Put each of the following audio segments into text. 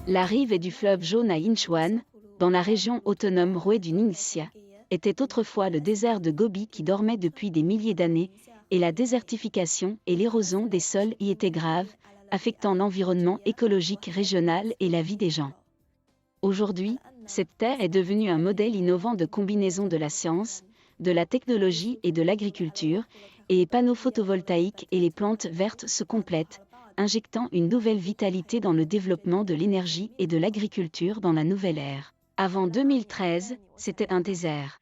La rive du fleuve jaune à Yinchuan, dans la région autonome rouée du Ningxia, était autrefois le désert de Gobi qui dormait depuis des milliers d'années, et la désertification et l'érosion des sols y étaient graves, affectant l'environnement écologique régional et la vie des gens. Aujourd'hui, cette terre est devenue un modèle innovant de combinaison de la science, de la technologie et de l'agriculture, et les panneaux photovoltaïques et les plantes vertes se complètent, injectant une nouvelle vitalité dans le développement de l'énergie et de l'agriculture dans la nouvelle ère. Avant 2013, c'était un désert.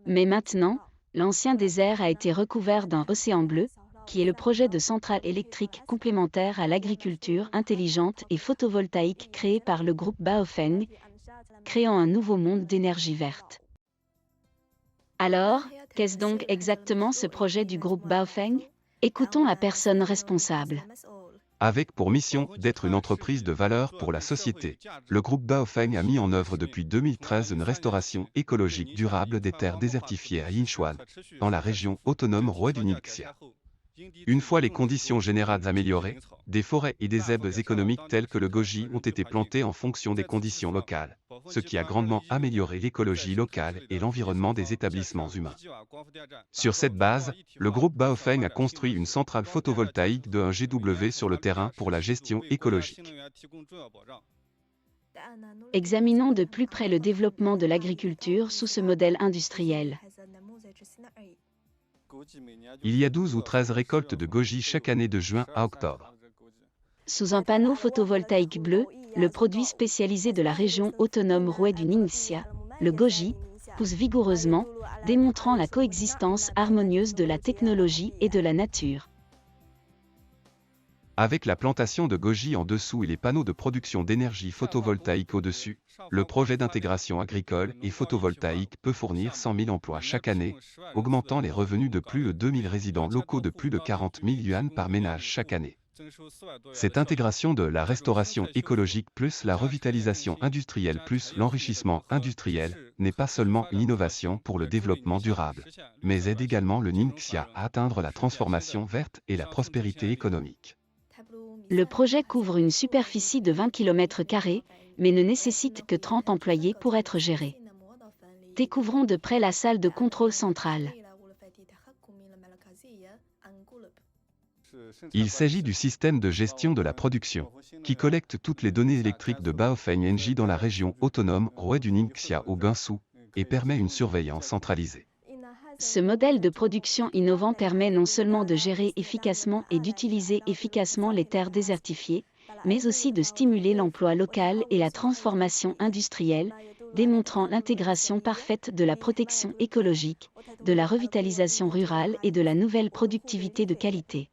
Mais maintenant, l'ancien désert a été recouvert d'un océan bleu, qui est le projet de centrale électrique complémentaire à l'agriculture intelligente et photovoltaïque créé par le groupe Baofeng, créant un nouveau monde d'énergie verte. Alors, qu'est-ce donc exactement ce projet du groupe Baofeng? Écoutons la personne responsable. Avec pour mission d'être une entreprise de valeur pour la société, le groupe Baofeng a mis en œuvre depuis 2013 une restauration écologique durable des terres désertifiées à Yinchuan, dans la région autonome rouée du Ningxia. Une fois les conditions générales améliorées, des forêts et des haies économiques telles que le goji ont été plantées en fonction des conditions locales, ce qui a grandement amélioré l'écologie locale et l'environnement des établissements humains. Sur cette base, le groupe Baofeng a construit une centrale photovoltaïque de 1 GW sur le terrain pour la gestion écologique. Examinons de plus près le développement de l'agriculture sous ce modèle industriel. Il y a 12 ou 13 récoltes de goji chaque année de juin à octobre. Sous un panneau photovoltaïque bleu, le produit spécialisé de la région autonome rouée du Ningxia, le goji, pousse vigoureusement, démontrant la coexistence harmonieuse de la technologie et de la nature. Avec la plantation de goji en dessous et les panneaux de production d'énergie photovoltaïque au-dessus, le projet d'intégration agricole et photovoltaïque peut fournir 100 000 emplois chaque année, augmentant les revenus de plus de 2 000 résidents locaux de plus de 40 000 yuan par ménage chaque année. Cette intégration de la restauration écologique plus la revitalisation industrielle plus l'enrichissement industriel n'est pas seulement une innovation pour le développement durable, mais aide également le Ningxia à atteindre la transformation verte et la prospérité économique. Le projet couvre une superficie de 20 km², mais ne nécessite que 30 employés pour être géré. Découvrons de près la salle de contrôle centrale. Il s'agit du système de gestion de la production, qui collecte toutes les données électriques de Baofeng Engie dans la région autonome rouée du Ningxia au Gansu, et permet une surveillance centralisée. Ce modèle de production innovant permet non seulement de gérer efficacement et d'utiliser efficacement les terres désertifiées, mais aussi de stimuler l'emploi local et la transformation industrielle, démontrant l'intégration parfaite de la protection écologique, de la revitalisation rurale et de la nouvelle productivité de qualité.